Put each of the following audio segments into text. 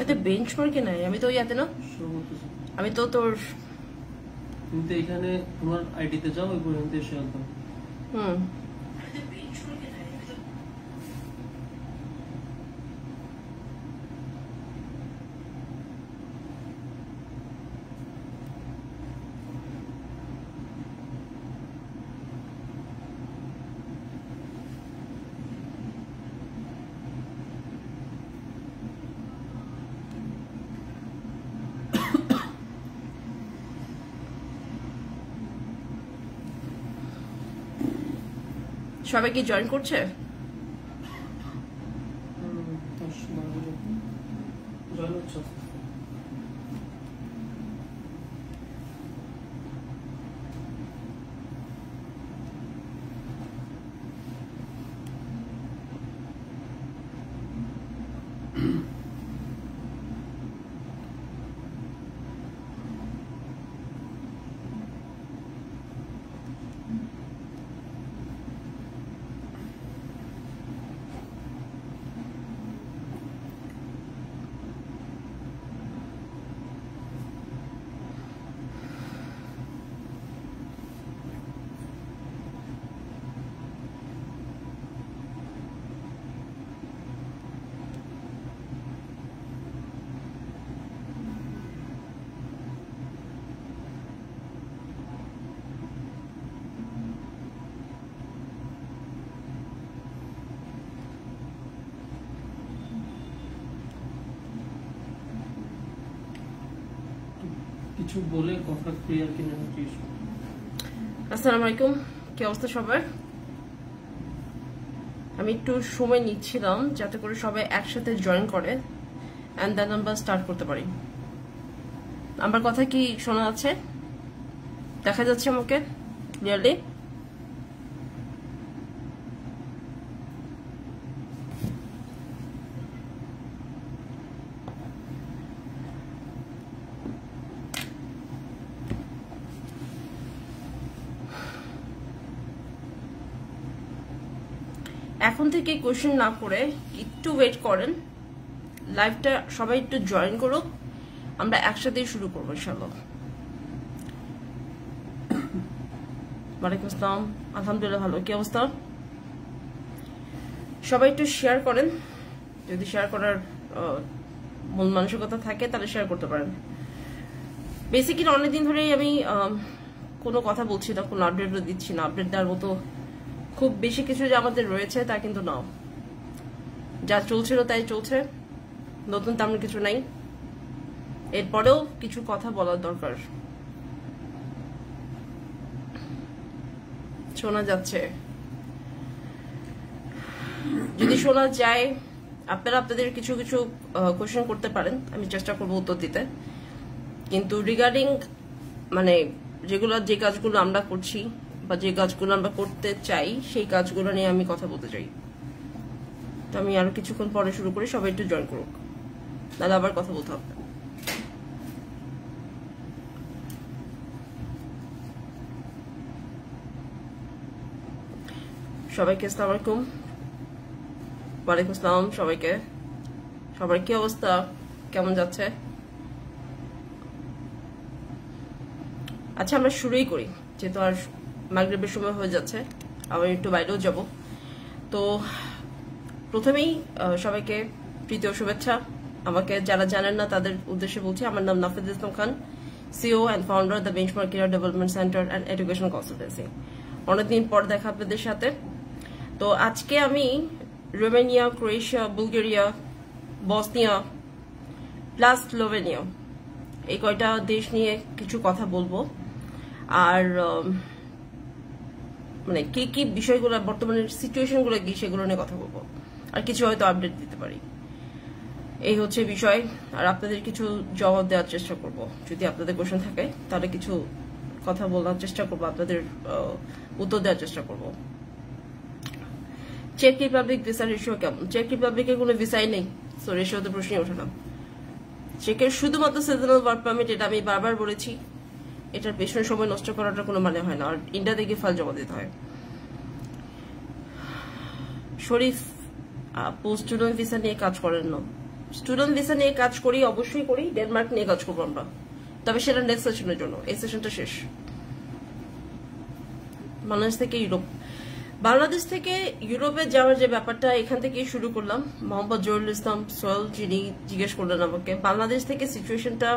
তো বেঞ্চমার্কে নাই, আমি তো ইয়াতে না, আমি তো তোর তুমি তো এখানে তোমার আইডিতে যাও, ওই পর্যন্ত এসে আসো। সবাই কি জয়েন করছে? কিছু বলে কথা ক্লিয়ার কিনা নোটিশ। আসসালামু আলাইকুম, কি অবস্থা সবার? আমি একটু সময় নিচ্ছিলাম যাতে করে সবাই একসাথে জয়েন করে এন্ড দেন আমরা স্টার্ট করতে পারি। আমার কথা কি শোনা যাচ্ছে? দেখা যাচ্ছে আমাকে ক্লিয়ারলি? এখন থেকে কোশ্চেন না করে একটু ওয়েট করেন, লাইভটা সবাই একটু জয়েন করুক, আমরা একসাথেই শুরু করবো ইনশাআল্লাহ। ওয়ালাইকুম আসসালাম, আলহামদুলিল্লাহ ভালো। কি অবস্থা? সবাই একটু শেয়ার করেন, যদি শেয়ার করার মন মানসিকতা থাকে তাহলে শেয়ার করতে পারেন। বেসিক্যালি অনেকদিন ধরেই আমি কোনো কথা বলছি না, কোনো আপডেটও দিচ্ছি না। আপডেট দেওয়ার মতো খুব বেশি কিছু যে আমাদের রয়েছে তা কিন্তু নাও, যা চলছিল তাই চলছে, নতুন তেমন কিছু নাই। এরপরেও কিছু কথা বলার দরকার। শোনা যাচ্ছে? যদি শোনা যায় আপনারা আপনাদের কিছু কিছু কোশ্চেন করতে পারেন, আমি চেষ্টা করবো উত্তর দিতে। কিন্তু রিগার্ডিং মানে যে কাজগুলো আমরা করছি বা যে কাজগুলো আমরা করতে চাই সেই কাজগুলো নিয়ে আমি কথা বলতে চাই। তো আমি আরো কিছুক্ষণ পরে শুরু করি, সবাই একটু জয়েন করুক, তাহলে আবার কথা বলতে হবে। সবাইকে আসসালামু আলাইকুম। ওয়ালাইকুম আসসালাম সবাইকে। সবার কি অবস্থা, কেমন যাচ্ছে? আচ্ছা আমরা শুরুই করি, যেহেতু আর মাগরিবের সময় হয়ে যাচ্ছে, আবার একটু বাইরেও যাব। তো প্রথমেই সবাইকে প্রীতীয় শুভেচ্ছা। আমাকে যারা জানেন না তাদের উদ্দেশ্যে বলছি, আমার নাম Nafid Islam Khan, CEO and founder the Benchmark Career Development Centre and Education Consultancy. অনেকদিন পর দেখা আপনাদের সাথে। তো আজকে আমি Romania, Croatia, Bulgaria, Bosnia plus Slovenia এই কয়টা দেশ নিয়ে কিছু কথা বলবো। আর মানে কি কি বিষয়গুলো, বর্তমানে সিচুয়েশনগুলো কি সেগুলো নিয়ে কথা বলবো, আর কিছু হয়তো আপডেট দিতে পারি। এই হচ্ছে বিষয়। আর আপনাদের কিছু জবাব দেওয়ার চেষ্টা করব, যদি আপনাদের কোশ্চেন থাকে তাহলে কিছু কথা বলার চেষ্টা করবো, আপনাদের উত্তর দেওয়ার চেষ্টা করব। চেক রিপাবলিক ভিসার রেশিও কেমন? চেক রিপাবলিকে কোনো ভিসাই নেই, সো রেশিও তো প্রশ্নই ওঠে না। চেকের শুধুমাত্র সিজনাল ওয়ার্ক পারমিট, এটা আমি বারবার বলেছি, এটার পেছনে সময় নষ্ট করাটা কোনো মানে হয় না। আর ইন্ডিয়া থেকে ফাইল জমা দিতে হয়। শরীফ পোস্ট স্টুডেন্ট ভিসা নিয়ে কাজ করেন না, স্টুডেন্ট ভিসা নিয়ে কাজ করি, অবশ্যই করি, ডেনমার্ক নিয়ে কাজ করবো আমরা, তবে সেটা নেক্সট সেশনের জন্য। এই সেশনটা শেষ। বাংলাদেশ থেকে ইউরোপ, বাংলাদেশ থেকে ইউরোপে যাওয়ার যে ব্যাপারটা এখান থেকেই শুরু করলাম। মোহাম্মদ জহুরুল ইসলাম সোহেল যিনি জিজ্ঞেস করলেন আমাকে, বাংলাদেশ থেকে সিচুয়েশনটা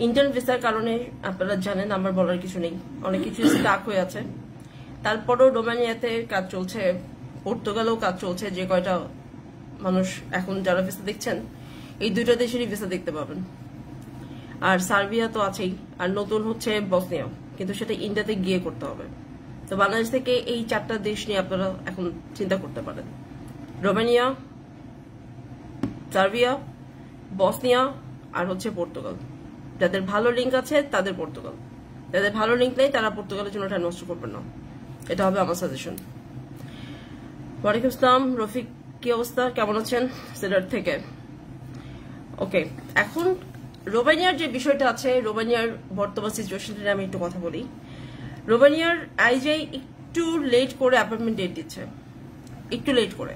ইন্টার্ন ভিসার কারণে আপনারা জানেন, আমার বলার কিছু নেই, অনেক কিছু স্টাক হয়ে আছে। তারপরও রোমানিয়াতে কাজ চলছে, পর্তুগালেও কাজ চলছে। যে কয়টা মানুষ এখন যারা ভিসা দেখছেন, এই দুইটা দেশেরই ভিসা দেখতে পাবেন। আর সার্বিয়া তো আছেই, আর নতুন হচ্ছে বসনিয়া, কিন্তু সেটা ইন্ডিয়াতে গিয়ে করতে হবে। তো বাংলাদেশ থেকে এই 4টা দেশ নিয়ে আপনারা এখন চিন্তা করতে পারেন, রোমানিয়া, সার্বিয়া, বসনিয়া আর হচ্ছে পর্তুগাল। যাদের ভালো লিঙ্ক আছে তাদের পর্তুগাল, যাদের ভালো লিঙ্ক নেই তারা পর্তুগালের জন্য টাইম নষ্ট করবেন না, এটা হবে আমার সাজেশন। ওয়ালাইকুম আসসালাম রফিক, কি অবস্থা, কেমন আছেন? সিলেট থেকে। ওকে, এখন রোমানিয়ার যে বিষয়টা আছে, রোমানিয়ার বর্তমান সিচুয়েশনটা নিয়ে আমি একটু কথা বলি। রোমানিয়ার আইজিআই একটু লেট করে অ্যাপয়েন্টমেন্ট ডেট দিচ্ছে, একটু লেট করে।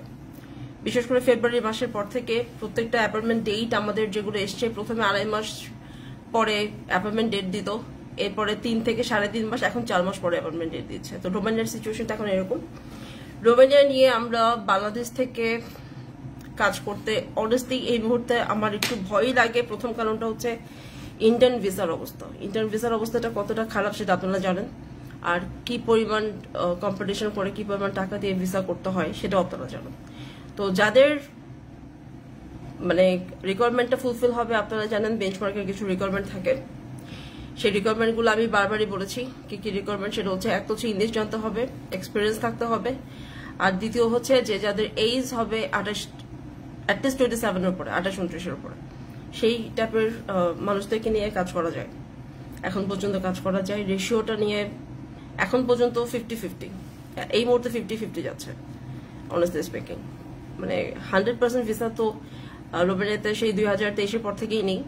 বিশেষ করে ফেব্রুয়ারি মাসের পর থেকে প্রত্যেকটা অ্যাপয়েন্টমেন্ট ডেট আমাদের যেগুলো এসছে, প্রথমে 2.5 মাস পরে অ্যাপয়েন্টমেন্ট ডেট দিত, এরপরে 3 থেকে 3.5 মাস, এখন 4 মাস পরে অ্যাপয়েন্টমেন্ট ডেট দিচ্ছে। তো রোমানিয়ার সিচুয়েশনটা এখন এরকম। রোমানিয়া নিয়ে আমরা বাংলাদেশ থেকে কাজ করতে অনেস্টলি এই মুহূর্তে আমার একটু ভয়ই লাগে। প্রথম কারণটা হচ্ছে ইন্টার্ন ভিসার অবস্থা। ইন্টার্ন ভিসার অবস্থাটা কতটা খারাপ সেটা আপনারা জানেন, আর কি পরিমাণ কম্পিটিশন করে কি পরিমাণ টাকা দিয়ে ভিসা করতে হয় সেটাও আপনারা জানেন। তো যাদের মানে রিকোয়ারমেন্টটা ফুলফিল হবে, আপনারা জানেন বেঞ্চমার্কের কিছু রিকোয়ারমেন্ট থাকে, সেই রিকোয়ারমেন্টগুলো আমি বারবারই বলেছি কি কি রিকোয়ারমেন্ট। সেটা হচ্ছে, এক হচ্ছে ইংলিশ জানতে হবে, এক্সপিরিয়েন্স থাকতে হবে, আর দ্বিতীয় হচ্ছে যে যাদের এজ হবে 28, অ্যাটলিস্ট 27 উপরে, 28-29 উপরে, সেই টাইপের মানুষদেরকে নিয়ে কাজ করা যায়। এখন পর্যন্ত কাজ করা যায়। রেশিওটা নিয়ে এখন পর্যন্ত 50-50, এই মুহূর্তে 50-50 যাচ্ছে অনেস্টলি স্পিকিং। মানে 100% ভিসা তো রোমানিয়াতে সেই 2023-এর পর থেকেই নেই,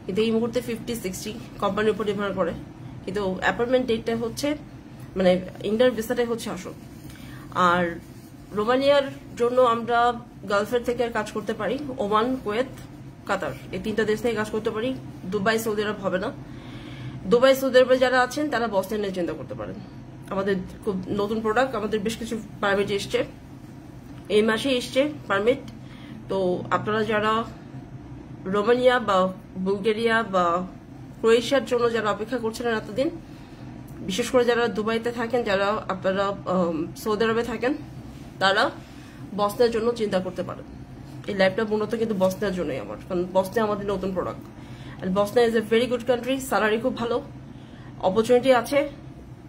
কিন্তু এই মুহূর্তে 50-60 কোম্পানির উপর নির্ভর করে। কিন্তু অ্যাপয়েন্টমেন্ট ডেটটা হচ্ছে মানে ইন্টার্ন ভিসাটাই হচ্ছে আসল। আর রোমানিয়ার জন্য আমরা গালফের থেকে কাজ করতে পারি, ওমান, কুয়েত, কাতার, এই 3টা দেশ থেকে কাজ করতে পারি। দুবাই, সৌদি আরব হবে না। দুবাই, সৌদি আরবে যারা আছেন তারা বসনিয়া নিয়ে চিন্তা করতে পারেন। আমাদের খুব নতুন প্রোডাক্ট, আমাদের বেশ কিছু পারমিট এসছে, এই মাসে এসছে পারমিট। তো আপনারা যারা রোমানিয়া বা বুলগেরিয়া বা ক্রোয়েশিয়ার জন্য যারা অপেক্ষা করছিলেন এতদিন, বিশেষ করে যারা দুবাইতে থাকেন, যারা আপনারা সৌদি আরবে থাকেন, তারা বসনিয়ার জন্য চিন্তা করতে পারেন। এই লাইফটা মূলত কিন্তু বসনিয়ার জন্যই আমার, কারণ বসনিয়া আমাদের নতুন প্রোডাক্ট। আর Bosnia is a very good country, salary খুব ভালো, অপরচুনিটি আছে,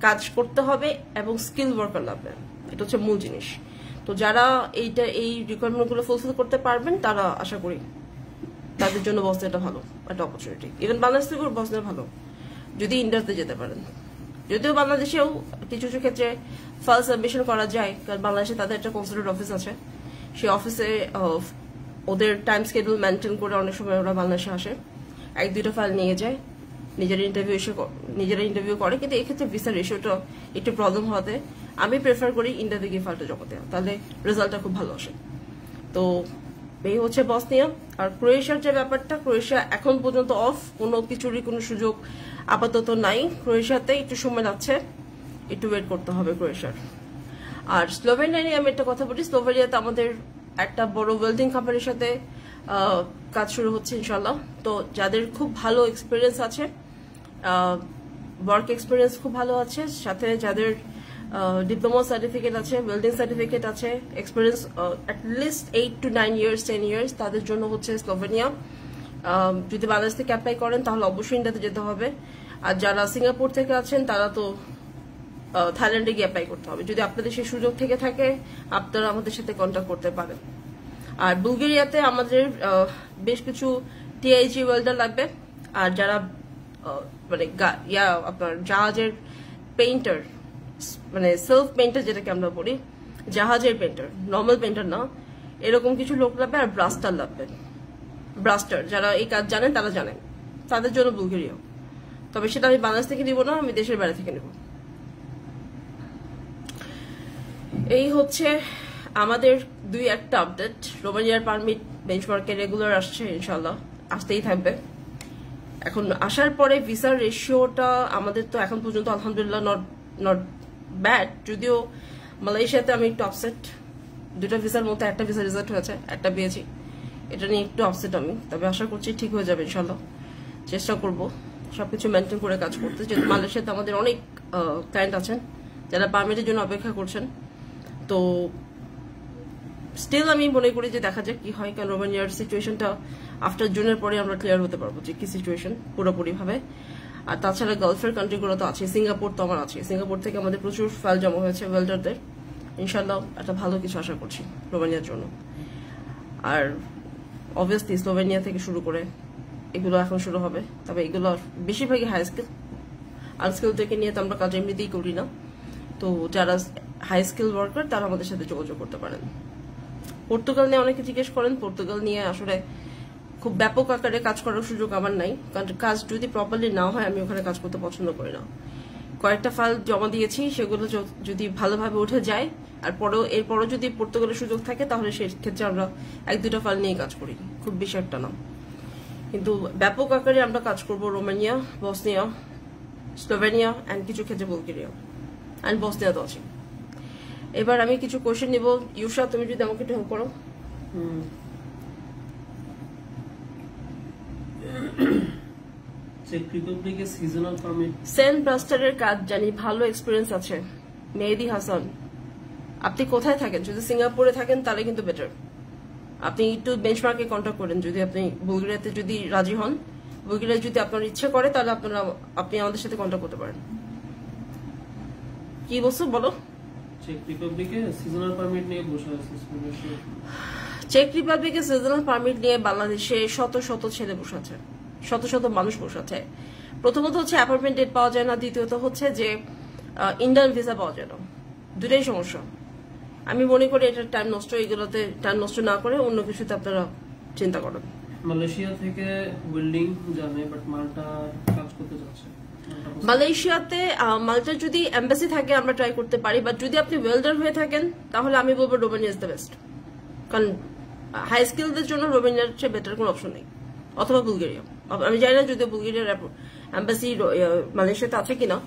কাজ করতে হবে এবং স্কিল ওয়ার্কার লাগবে, এটা হচ্ছে মূল জিনিস। তো যারা এই রিকোয়ারমেন্টগুলো ফুলফিল করতে পারবেন, তারা আশা করি তাদের জন্য বসনিয়াটা ভালো একটা অপরচুনিটি। ইভেন বাংলাদেশ থেকেও বসনিয়া ভালো যদি ইন্ডিয়াতে যেতে পারেন। যদিও বাংলাদেশেও কিছু কিছু ক্ষেত্রে ফাইল সাবমিশন করা যায়, কারণ বাংলাদেশে তাদের একটা কনসুলেট অফিস আছে, সেই অফিসে ওদের টাইম স্কেডিউল মেনটেন করে অনেক সময় ওরা বাংলাদেশে আসে, 1-2টা ফাইল নিয়ে যায়, নিজেরা ইন্টারভিউ করে। কিন্তু এক্ষেত্রে ভিসার রেশিওটা একটু প্রবলেম হওয়াতে আমি প্রেফার করি ইন্ডিয়াতে গিয়ে ফাইলটা জমা দেওয়া, তাহলে রেজাল্টটা খুব ভালো আসে। তো এই হচ্ছে বসনিয়া। আর ক্রোয়েশিয়ার যে ব্যাপারটা, ক্রোয়েশিয়া এখন পর্যন্ত অফ, কোনো কিছুরই কোনো সুযোগ আপাতত নাই। ক্রোয়েশিয়াতে একটু সময় লাগছে, একটু ওয়েট করতে হবে ক্রোয়েশিয়ার। আর স্লোভেনিয়া নিয়ে আমি একটা কথা বলি, স্লোভেনিয়াতে আমাদের একটা বড় ওয়েল্ডিং কোম্পানির সাথে কাজ শুরু হচ্ছে ইনশাল্লাহ। তো যাদের খুব ভালো এক্সপিরিয়েন্স আছে, ওয়ার্ক এক্সপিরিয়েন্স খুব ভালো আছে, সাথে যাদের ডিপ্লোমা সার্টিফিকেট আছে, ওয়েল্ডিং সার্টিফিকেট আছে, experience at least 8 to 9 years, 10 years, তাদের জন্য হচ্ছে স্লোভেনিয়া। যদি বাংলাদেশ থেকে অ্যাপ্লাই করেন তাহলে অবশ্যই ইন্ডিয়াতে যেতে হবে। আর যারা সিঙ্গাপুর থেকে আছেন তারা তো থাইল্যান্ডে গিয়ে অ্যাপ্লাই করতে হবে। যদি আপনাদের সেই সুযোগ থেকে থাকে, আপনারা আমাদের সাথে কন্ট্যাক্ট করতে পারেন। আর বুলগেরিয়াতে আমাদের বেশ কিছু টিআইজি ওয়েল্ডার লাগবে। আর যারা মানে আপনার জাহাজের পেইন্টার, মানে সেলফ পেইন্টার যেটাকে আমরা বলি, জাহাজের পেইন্টার, নর্মাল পেইন্টার না, এরকম কিছু লোক লাগবে। আর ব্রাস্টার লাগবে, ব্রাস্টার যারা এই কাজ জানেন তারা জানেন, তাদের জন্য বুলগেরিয়া। তবে সেটা আমি বাংলাদেশ থেকে নিব না, আমি দেশের বাইরে থেকে নেব। এই হচ্ছে আমাদের 2-1টা আপডেট। রোমানিয়ার পারমিট বেঞ্চমার্কে রেগুলার আসছে, ইনশাল্লাহ আসতেই থাকবে। এখন আসার পরে ভিসার রেশিওটা আমাদের তো এখন পর্যন্ত আলহামদুলিল্লাহ নট ব্যাড, যদিও মালয়েশিয়াতে আমি একটু আপসেট, 2টা ভিসার মধ্যে একটা ভিসা রিজেক্ট হয়েছে, একটা পেয়েছি, এটা নিয়ে একটু আপসেট আমি। তবে আশা করছি ঠিক হয়ে যাবে ইনশাল্লাহ, চেষ্টা করব সবকিছু মেনটেন করে কাজ করতে। যেহেতু মালয়েশিয়াতে আমাদের অনেক ক্লায়েন্ট আছেন যারা পারমিটের জন্য অপেক্ষা করছেন, তো স্টিল আমি মনে করি যে দেখা যাক কি হয়, কারণ রোমানিয়ার সিচুয়েশনটা আফটার জুনের পরে আমরা ক্লিয়ার হতে পারবো যে কি সিচুয়েশন পুরোপুরি ভাবে। আর তাছাড়া গালফের কান্ট্রিগুলো তো আছে, সিঙ্গাপুর তো আমার আছে, সিঙ্গাপুর থেকে আমাদের প্রচুর ফাইল জমা হয়েছে ওয়েল্ডারদের। ইনশাল্লাহ একটা ভালো কিছু আশা করছি রোমানিয়ার জন্য। আর অবভিয়াসলি স্লোভেনিয়া থেকে শুরু করে এগুলো এখন শুরু হবে, তবে এগুলো বেশিরভাগই হাই স্কিল, আনস্কিল থেকে নিয়ে তো আমরা কাজ এমনিতেই করি না। তো যারা হাই স্কিল ওয়ার্কার তারা আমাদের সাথে যোগাযোগ করতে পারেন। পর্তুগাল নিয়ে অনেকে জিজ্ঞেস করেন, পর্তুগাল নিয়ে আসলে খুব ব্যাপক আকারে কাজ করার সুযোগ আমার নাই, কারণ কাজ যদি প্রপারলি না হয় আমি ওখানে কাজ করতে পছন্দ করি না। কয়েকটা ফাইল জমা দিয়েছি, সেগুলো যদি ভালোভাবে উঠে যায় আর এরপরও যদি পর্তুগালের সুযোগ থাকে তাহলে সেক্ষেত্রে আমরা 1-2টা ফাইল নিয়ে কাজ করি, খুব বেশি একটা না। কিন্তু ব্যাপক আকারে আমরা কাজ করবো রোমানিয়া, বসনিয়া, স্লোভেনিয়া অ্যান্ড কিছু ক্ষেত্রে বুলগেরিয়া অ্যান্ড বসনিয়া তো আছে। এবার আমি কিছু কোয়েশ্চেন নিব। ইউশা, তুমি যদি আমাকে একটু হেল্প করো। চেক রিপাবলিকে সিজনাল পারমিট, সেন্ট ব্রাস্টারের কাজ জানি, ভালো এক্সপিরিয়েন্স আছে। মেহেদি হাসান, আপনি কোথায় থাকেন? যদি সিঙ্গাপুরে থাকেন তাহলে কিন্তু বেটার, আপনি একটু বেঞ্চমার্কে কন্ট্যাক্ট করেন। যদি আপনি বুলগেরিয়াতে যদি রাজি হন, বুলগেরিয়া যদি আপনার ইচ্ছে করে তাহলে আপনি আমাদের সাথে কন্ট্যাক্ট করতে পারেন। কি বলছো বলো? চেক রিপাবলিকে সিজনাল পারমিট নিয়ে বসে আছে। চেক রিপাবলিকে সিজনাল পারমিট নিয়ে বাংলাদেশে শত শত ছেলে বসে আছে, শত শত মানুষ বসে আছে। প্রথমত হচ্ছে অ্যাপয়েন্টমেন্ট ডেট পাওয়া যায় না, দ্বিতীয়ত হচ্ছে যে ইন্ডিয়ান ভিসা পাওয়া যায় না। দুটাই সমস্যা। আমি মনে করি এটা টাইম নষ্ট, এগুলোতে টাইম নষ্ট না করে অন্য কিছুতে আপনারা চিন্তা করেন। মালয়েশিয়া থেকে ওয়েল্ডিং জানে, বাট মাল্টা কাজ করতে যাচ্ছে। মালয়েশিয়াতে মাল্টার যদি এম্বাসি থাকে আমরা ট্রাই করতে পারি, বাট যদি আপনি ওয়েল্ডার হয়ে থাকেন তাহলে আমি বলবো রোমানিয়া ইজ দ্য বেস্ট, কারণ হাই স্কিলদের জন্য রোমানিয়ার চেয়ে বেটার কোনো অপশন নেই, অথবা বুলগেরিয়া। আমি জানি না যদি বুলগেরিয়ার এম্বাসি মালয়েশিয়াতে আছে কিনা,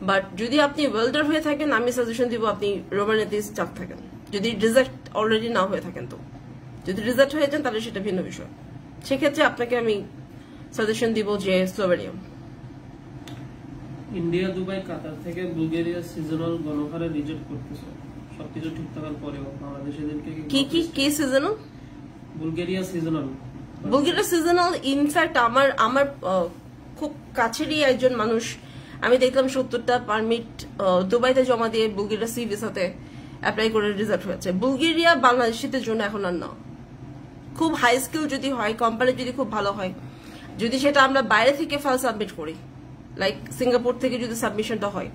বাট যদি আপনি ওয়েল্ডার হয়ে থাকেন আমি সাজেশন দিব আপনি রোমানিয়াতে চাপ থাকেন, যদি রিজেক্ট অলরেডি না হয়ে থাকেন। তো যদি রিজেক্ট হয়ে যান তাহলে সেটা ভিন্ন বিষয়, সেক্ষেত্রে আপনাকে আমি সাজেশন দিব যে স্লোভেনিয়া। ইন্ডিয়া, দুবাই, কাতার থেকে বুলগেরিয়া সিজনাল গণহারে রিজেক্ট করতেছে, সবকিছু ঠিক থাকার পরেও বাংলাদেশিদেরকে কি seasonal? Bulgaria seasonal, Bulgaria seasonal. In fact আমার খুব কাছেরই একজন মানুষ, আমি দেখলাম 70টা পারমিট দুবাইতে জমা দিয়ে বুলগেরিয়া সি ভিসাতে অ্যাপ্লাই করে রিজেক্ট হয়েছে। বুলগেরিয়া বাংলাদেশিদের জন্য এখন আর না। খুব হাই স্কিল যদি হয়, কোম্পানি যদি খুব ভালো হয়, যদি সেটা আমরা বাইরে থেকে ফাইল সাবমিট করি, লাইক সিঙ্গাপুর থেকে যদি সাবমিশনটা হয়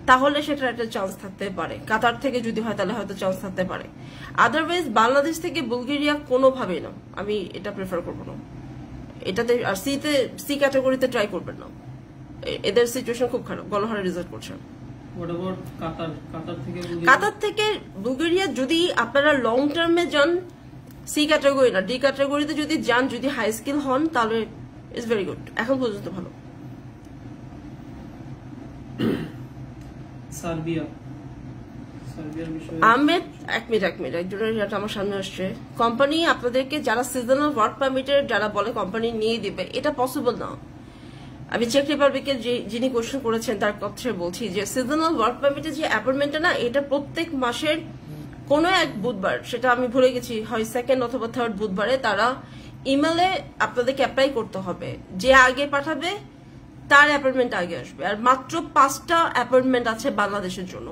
তাহলে সেটার একটা চান্স থাকতে পারে। কাতার থেকে যদি হয় তাহলে হয়তো চান্স থাকতে পারে। আদারওয়াইজ বাংলাদেশ থেকে বুলগেরিয়া কোনোভাবেই না, আমি এটা প্রেফার করবো না এটাতে। আর সি ক্যাটাগরিতে ট্রাই করবেন না, এদের সিচুয়েশন খুব খারাপ, গণহারে রিজাল্ট করছে। কাতার থেকে বুলগেরিয়া যদি আপনারা লং টার্মে যান, সি ক্যাটাগরি না ডি ক্যাটাগরিতে যদি যান, যদি হাই স্কিল হন তাহলে ইটস ভেরি গুড, এখন পর্যন্ত ভালো। আহমেদ, এক মিনিট, একজনের আমার সামনে আসছে। কোম্পানি আপনাদেরকে যারা সিজনাল ওয়ার্ক পারমিটের যারা বলে কোম্পানি নিয়ে দিবে, এটা পসিবল না। আমি চেক রিপাবলিকের যিনি কোশ্চেন করেছেন তার কথা বলছি যে সিজনাল ওয়ার্ক পারমিটের যে অ্যাপয়েন্টমেন্টটা না, এটা প্রত্যেক মাসের কোনো এক বুধবার, সেটা আমি ভুলে গেছি, হয় 2nd অথবা 3rd বুধবারে তারা ইমেলে আপনাদেরকে অ্যাপ্লাই করতে হবে। যে আগে পাঠাবে তার অ্যাপয়েন্টমেন্ট আগে আসবে। আর মাত্র 5টা অ্যাপয়েন্টমেন্ট আছে বাংলাদেশের জন্য,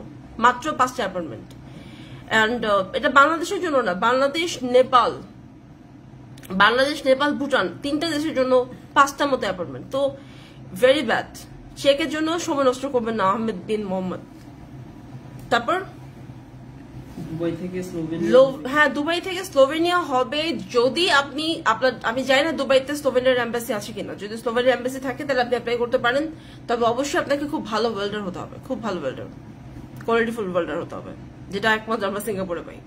মাত্র 5টা অ্যাপয়েন্টমেন্ট। অ্যান্ড এটা বাংলাদেশের জন্য না, বাংলাদেশ, নেপাল, ভুটান 3টা দেশের জন্য 5টা মতো অ্যাপয়েন্টমেন্ট। তো ভেরি ব্যাড, চেকের জন্য সময় নষ্ট করবেন না আহমেদ বিন মোহাম্মদ। তারপর দুবাই থেকে স্লোভেনিয়া হবে যদি আমি জানি না দুবাইতে স্লোভেনিয়ার এম্বাসি আছে কিনা। যদি স্লোভেনিয়ার এম্বাসি থাকে তাহলে আপনি অ্যাপ্লাই করতে পারেন, তবে অবশ্যই আপনাকে খুব ভালো ওয়েল্ডার হতে হবে, খুব ভালো ওয়েল্ডার, কোয়ালিটিফুল ওয়েল্ডার হতে হবে, যেটা একমাত্র আমরা সিঙ্গাপুরে পাই।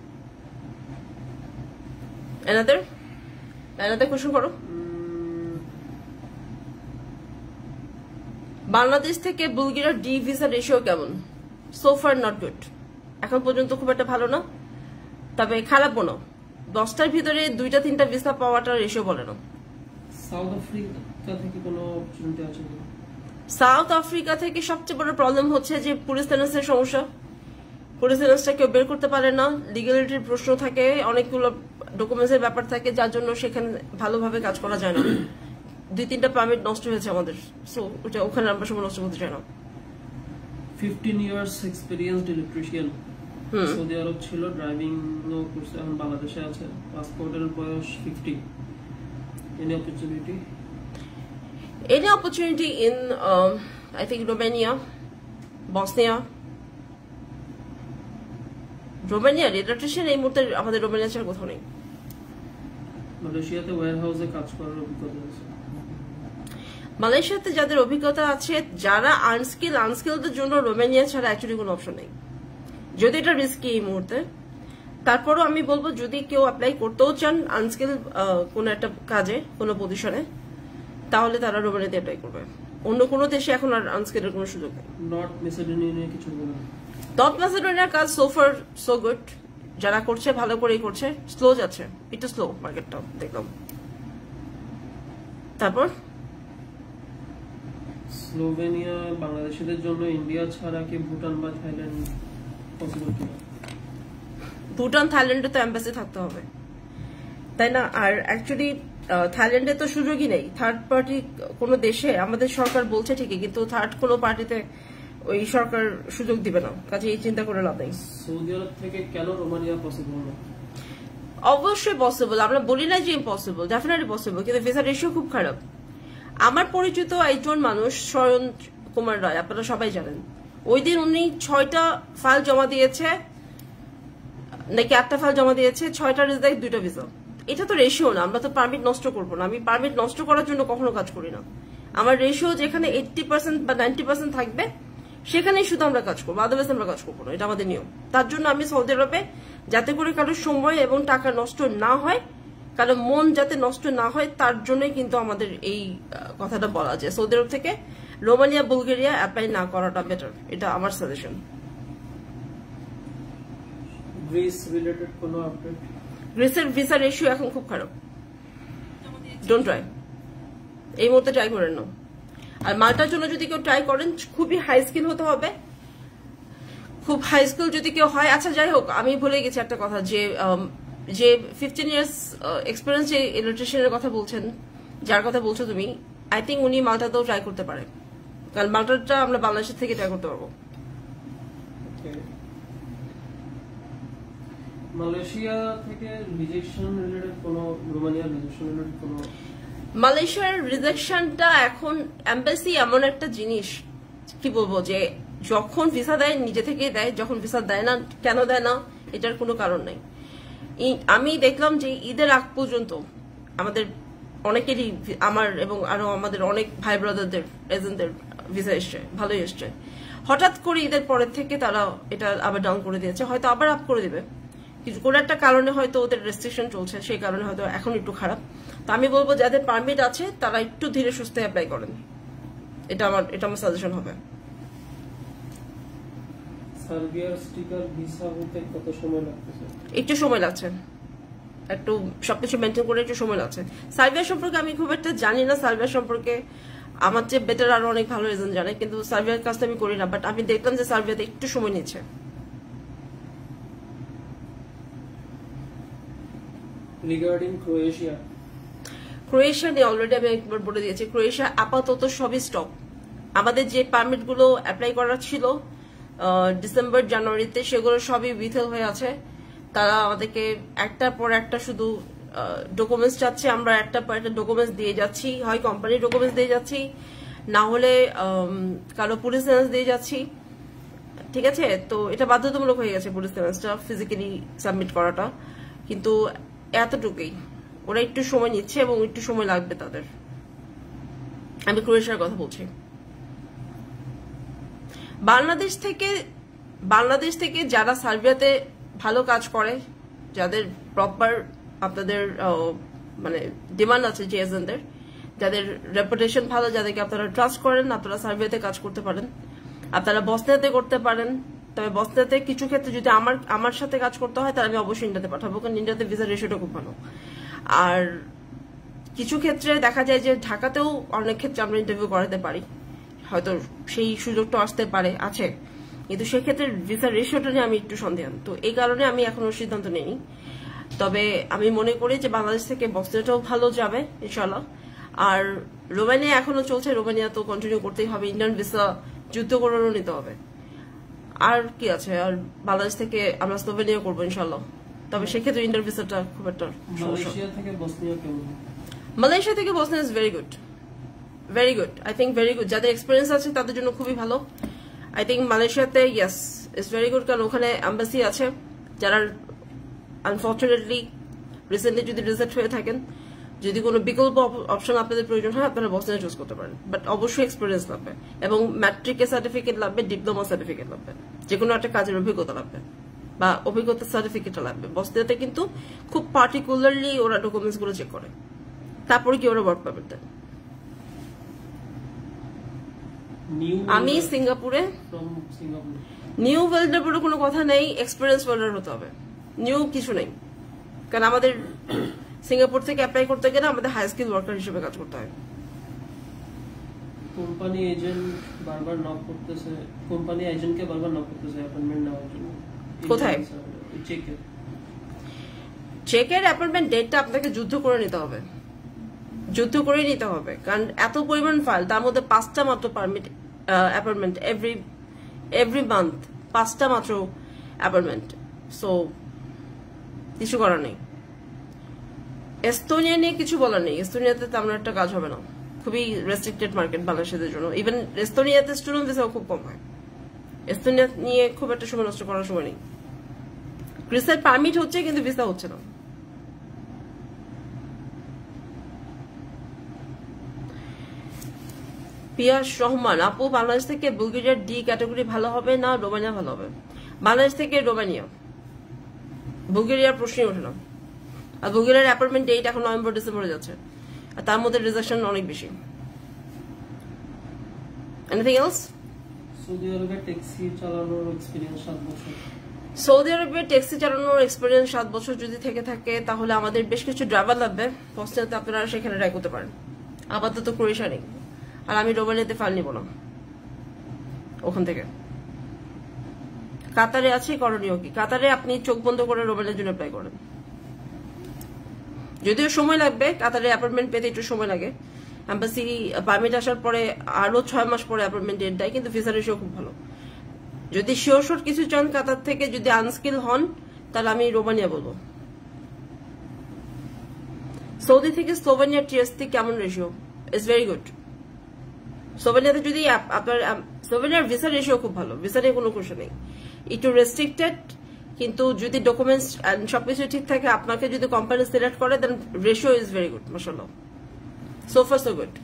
Another? এনাদের কোশ্চেন করো। বাংলাদেশ থেকে বুলগেরিয়ার ডি ভিসা রেশিও কেমন? সো ফার নট গুড, এখন পর্যন্ত খুব একটা ভালো না, তবে খারাপও না। 10টার ভিতরে 2-3টা ভিসা পাওয়াটা রেশিও বলে না। সাউথ আফ্রিকা থেকে কোনো অপরচুনিটি আছে কিনা? সাউথ আফ্রিকা থেকে সবচেয়ে বড় প্রবলেম হচ্ছে যে পুলিশ ক্লিয়ারেন্সের সমস্যা। পুলিশ ক্লিয়ারেন্সটা কেউ বের করতে পারে না, লিগ্যালিটির প্রশ্ন থাকে, অনেকগুলো ডকুমেন্টসের ব্যাপার থাকে, যার জন্য সেখানে ভালোভাবে কাজ করা যায় না। 2-3টা পারমিট নষ্ট হয়েছে আমাদের, সো ওখানে আমরা সময় নষ্ট করতে চাই না। 15 years experienced electrician, Saudi Arab ছিল, ড্রাইভিং করছে, এখন বাংলাদেশে আছে, পাসপোর্টের বয়স 50। Any opportunity? Any opportunity in, I think, Romania, Bosnia. রোমানিয়ার ইলেকট্রিশিয়ান এই মুহূর্তে আমাদের রোমানিয়া ছাড়া কোথাও নেই। মালয়েশিয়াতে ওয়্যার হাউসে কাজ করার অভিজ্ঞতা আছে? মালয়েশিয়াতে যাদের অভিজ্ঞতা আছে, যারা আনস্কিলদের জন্য রোমানিয়া ছাড়া অ্যাকচুয়ালি কোনো অপশন নেই, যদি এটা রিস্কি এই মুহূর্তে। তারপরও আমি বলবো যদি কেউ অ্যাপ্লাই করতেও চান আনস্কিল কোনো একটা কাজে, কোনো পজিশনে, তাহলে তারা রোমানিয়াতে অ্যাপ্লাই করবে। অন্য কোনো দেশে এখন আর আনস্কিলের কোনো সুযোগ নেই। নর্থ ম্যাসেডোনিয়া কিছু বলুন। নর্থ ম্যাসেডোনিয়ার কাজ সো ফার সো গুড, যারা করছে ভালো করেই করছে, স্লো যাচ্ছে, একটু স্লো মার্কেটটা দেখলাম। তারপর স্লোভেনিয়া বাংলাদেশিদের জন্য ইন্ডিয়া ছাড়া কি ভুটান বা থাইল্যান্ড পসিবল কিনা? ভুটান থাইল্যান্ডে তো এম্বাসি থাকতে হবে, তাই না? আর অ্যাকচুয়ালি থাইল্যান্ডে তো সুযোগই নেই, থার্ড পার্টি কোনো দেশে। আমাদের সরকার বলছে ঠিকই, কিন্তু থার্ড কোনো পার্টিতে ওই সরকার সুযোগ দিবে না, কাজে এই চিন্তা করে লাভ নেই। সৌদি আরব থেকে কেন রোমানিয়া পসিবল না? অবশ্যই পসিবল, আমরা বলি না যে ইম্পসিবল, ডেফিনেটলি পসিবল, কিন্তু ভিসা রেশিও খুব খারাপ। আমার পরিচিত একজন মানুষ শয়ন কুমার রায়, আপনারা সবাই জানেন, ওই দিন উনি 6টা ফাইল জমা দিয়েছে, নাকি 8টা ফাইল জমা দিয়েছে, 6টা রিজেক্ট, 2টা ভিসা। এটা তো রেশিও না, আমরা তো পারমিট নষ্ট করবো না। আমি পারমিট নষ্ট করার জন্য কখনো কাজ করি না। আমার রেশিও যেখানে 80% বা 90% থাকবে সেখানেই শুধু আমরা কাজ করবো, আদারওয়াইজ আমরা কাজ করবো না, এটা আমাদের নিয়ম। তার জন্য আমি সৌদি আরবে যাতে করে কারোর সময় এবং টাকা নষ্ট না হয়, কারণ মন যাতে নষ্ট না হয়, তার জন্যই কিন্তু আমাদের এই কথাটা বলা যায়। সৌদি আরব থেকে রোমানিয়া বুলগেরিয়া অ্যাপ্লাই না করাটা বেটার, এটা আমার সাজেশন। গ্রিস রিলেটেড কোনো আপডেট? গ্রিসের ভিসা রেশিও এখন খুব খারাপ, ডোন্ট ট্রাই, এই মুহূর্তে ট্রাই করেন না। আর মাল্টার জন্য যদি কেউ ট্রাই করেন, খুবই হাই স্কিল হতে হবে, খুব হাই স্কিল যদি কেউ হয়। আচ্ছা যাই হোক, আমি ভুলে গেছি একটা কথা, যে 15 years এক্সপিরিয়েন্স যে ইলেকট্রিশিয়ানের কথা বলছেন, যার কথা বলছো তুমি, আই থিঙ্ক উনি মাল্টাতেও ট্রাই করতে পারে, কারণ মাল্টাটা আমরা বাংলাদেশের থেকে ট্রাই করতে পারবো। মালয়েশিয়া থেকে রিজেকশন রিলেটেড কোনো, রোমানিয়ার রিজেকশন রিলেটেড কোনো? মালয়েশিয়ার রিজেকশনটা এখন এম্বাসি এমন একটা জিনিস, কি বলবো, যে যখন ভিসা দেয় নিজে থেকে দেয়, যখন ভিসা দেয় না কেন দেয় না এটার কোনো কারণ নাই। আমি দেখলাম যে ঈদের আগ পর্যন্ত আমাদের অনেকেরই, আমার এবং আরো আমাদের অনেক ভাই ব্রাদারদের এজেন্টদের ভিসা এসছে, ভালোই এসছে। হঠাৎ করে ঈদের পরের থেকে তারা এটা আবার ডাউন করে দিয়েছে, হয়তো আবার আপ করে দিবে, কিছু কোনো একটা কারণে হয়তো ওদের রেস্ট্রিকশন চলছে, সেই কারণে হয়তো এখন একটু খারাপ। তো আমি বলবো যাদের পারমিট আছে তারা একটু ধীরে সুস্থে অ্যাপ্লাই করেন, এটা আমার সাজেশন হবে। সার্বিয়ার স্টিকার ভিসা হতে কত সময় লাগতেছে? একটু সময় লাগছে, একটু সবকিছু মেনটেন করে একটু সময় লাগছে। সার্বিয়া সম্পর্কে আমি খুব একটা জানি না, সার্বিয়া সম্পর্কে আমার চেয়ে বেটার আরো অনেক ভালো এজেন্ট জানে, কিন্তু সার্বিয়ার কাজটা আমি করি না, বাট আমি দেখলাম যে সার্বিয়াতে একটু সময় নিচ্ছে। রিগার্ডিং ক্রোয়েশিয়া নিয়ে অলরেডি আমি একবার বলে দিয়েছি, ক্রোয়েশিয়া আপাতত সবই স্টপ। আমাদের যে পারমিট গুলো অ্যাপ্লাই করা ছিল ডিসেম্বর জানুয়ারিতে, সেগুলো সবই উইথেল হয়ে আছে। তারা আমাদেরকে একটার পর একটা শুধু ডকুমেন্টস চাচ্ছে, আমরা একটার পর একটা ডকুমেন্টস দিয়ে যাচ্ছি, হয় কোম্পানির ডকুমেন্টস দিয়ে যাচ্ছি, না হলে কারো পুলিশ ক্লিয়ারেন্স দিয়ে যাচ্ছি, ঠিক আছে? তো এটা বাধ্যতামূলক হয়ে গেছে পুলিশ ক্লিয়ারেন্সটা ফিজিক্যালি সাবমিট করাটা, কিন্তু এতটুকুই। ওরা একটু সময় নিচ্ছে এবং একটু সময় লাগবে তাদের। আমি ক্রোয়েশিয়ার কথা বলছি। বাংলাদেশ থেকে যারা সার্বিয়াতে ভালো কাজ করে, যাদের প্রপার আপনাদের মানে ডিমান্ড আছে যে এজেন্টদের, যাদের রেপুটেশন ভালো, যাদেরকে আপনারা ট্রাস্ট করেন, আপনারা সার্ভেতে কাজ করতে পারেন, আপনারা বসনিয়াতে করতে পারেন। তবে বসনিয়াতে কিছু ক্ষেত্রে যদি আমার সাথে কাজ করতে হয় তাহলে আমি অবশ্যই ইন্ডিয়াতে পাঠাবো, কারণ ইন্ডিয়াতে ভিসা রেশিওটা খুব ভালো। আর কিছু ক্ষেত্রে দেখা যায় যে ঢাকাতেও অনেক ক্ষেত্রে আমরা ইন্টারভিউ করাতে পারি, হয়তো সেই সুযোগটা আসতে পারে, আছে, কিন্তু সেক্ষেত্রে ভিসা রেশিওটা নিয়ে আমি একটু সন্দেহান। তো এই কারণে আমি এখনো সিদ্ধান্ত নিইনি। তবে আমি মনে করি যে বাংলাদেশ থেকে বসনিয়াটাও ভালো যাবে ইনশাল্লাহ। আর রোমানিয়া এখনো চলছে, রোমানিয়া তো কন্টিনিউ করতেই হবে, ইন্ডিয়ান ভিসা যুদ্ধ করেও নিতে হবে। আর কি আছে, আর বাংলাদেশ থেকে আমরা স্লোভেনিয়া করবো ইনশাল্লাহ। তবে সেক্ষেত্রে ইন্ডিয়ান ভিসাটা খুব একটা মালয়েশিয়া থেকে বসনিয়া কেমন? মালয়েশিয়া থেকে Bosnia is very good, very good, I think very good. যাদের এক্সপিরিয়েন্স আছে তাদের জন্য খুবই ভালো। আই থিঙ্ক মালয়েশিয়াতে ইয়েস ইটস ভেরি গুড, কারণ ওখানে এম্বাসি আছে যারা আনফর্চুনেটলি রিসেন্টলি যদি রিজেক্ট হয়ে থাকেন, যদি কোনো বিকল্প অপশন আপনাদের প্রয়োজন হয় আপনারা বসনিয়া চুজ করতে পারেন। বাট অবশ্যই এক্সপিরিয়েন্স লাগবে এবং ম্যাট্রিকের সার্টিফিকেট লাগবে, ডিপ্লোমা সার্টিফিকেট লাগবে, যে কোনো একটা কাজের অভিজ্ঞতা লাগবে বা অভিজ্ঞতার সার্টিফিকেটটা লাগবে। বসনিয়াতে কিন্তু খুব পার্টিকুলারলি ওরা ডকুমেন্টস গুলো চেক করে, তারপরে কি ওরা ওয়ার্ক পারমিট দেয়। আমি সিঙ্গাপুরে, নিউ ওয়েল্ডার বলে কোনো কথা নেই, এক্সপিরিয়েন্স ওয়েল্ডার হতে হবে, নিউ কিছু নেই। কারণ আমাদের সিঙ্গাপুর থেকে অ্যাপ্লাই করতে গেলে আমাদের হাই স্কিল ওয়ার্কার হিসেবে কাজ করতে হয়। কোম্পানি এজেন্ট বারবার নক করতেছে, কোম্পানি এজেন্টকে বারবার নক করতেছে অ্যাপয়েন্টমেন্ট নেওয়ার জন্য। কোথায়? চেকের অ্যাপয়েন্টমেন্ট ডেটটা আপনাকে যুদ্ধ করে নিতে হবে, যুদ্ধ করে নিতে হবে, কারণ এত পরিমাণ ফাইল, তার মধ্যে 5টা মাত্র পারমিট অ্যাপয়েন্টমেন্ট এভরি মান্থ, 5টা মাত্র অ্যাপয়েন্টমেন্ট। সো কিছু করার নেই। এস্তোনিয়া নিয়ে কিছু বলার নেই, এস্তোনিয়াতে তেমন একটা কাজ হবে না, খুবই রেস্ট্রিক্টেড মার্কেট বাংলাদেশিদের জন্য। ইভেন এস্তোনিয়াতে স্টুডেন্ট ভিসাও খুব কম হয়, এস্তোনিয়া নিয়ে খুব একটা সময় নষ্ট করার সময় নেই। গ্রিসের পারমিট হচ্ছে কিন্তু ভিসা হচ্ছে না। পিয়াস রহমান আপু, বাংলাদেশ থেকে বুলগেরিয়ার ডি ক্যাটাগরি ভালো হবে না রোমানিয়া ভালো হবে? বাংলাদেশ থেকে রোমানিয়া, বুলগেরিয়ার প্রশ্নই ওঠে না। আর বুলগেরিয়ার অ্যাপয়েন্টমেন্ট ডেট এখন নভেম্বর ডিসেম্বরে যাচ্ছে, আর তার মধ্যে রিজেকশন অনেক বেশি। Anything else? সৌদি আরবে ট্যাক্সি চালানোর এক্সপেরিয়েন্স 7 বছর। সৌদি আরবে ট্যাক্সি চালানোর এক্সপেরিয়েন্স 7 বছর যদি থেকে থাকে তাহলে আমাদের বেশ কিছু ড্রাইভার লাগবে। বসনিয়াতে আপনারা সেখানে ট্রাই করতে পারেন, আপাতত ক্রোয়েশিয়া নেই। আর আমি রোমানিয়াতে ফাইল নিব না ওখান থেকে। কাতারে আছে, করণীয় কি? কাতারে আপনি চোখ বন্ধ করে রোমানিয়ার জন্য অ্যাপ্লাই করেন, যদিও সময় লাগবে, কাতারে অ্যাপয়েন্টমেন্ট পেতে একটু সময় লাগে। এম্বাসি পারমিট আসার পরে আরো 6 মাস পরে অ্যাপয়েন্টমেন্ট ডেট দেয়, কিন্তু ভিসা রেশিও খুব ভালো। যদি শিওর শর্ট কিছু চান কাতার থেকে, যদি আনস্কিল হন, তাহলে আমি রোমানিয়া বলবো। সৌদি থেকে স্লোভেনিয়ার টিএসটি কেমন রেশিও? It's very good. স্লোভেনিয়াতে যদি আপনার স্লোভেনিয়ার ভিসা রেশিও খুব ভালো, ভিসা নিয়ে কোনো কোশ্চেন নেই, একটু রেস্ট্রিক্টেড, কিন্তু যদি ডকুমেন্টস সবকিছু ঠিক থাকে, আপনাকে যদি কোম্পানি সিলেক্ট করে, then ratio is very good, মাশাআল্লাহ। So far so good.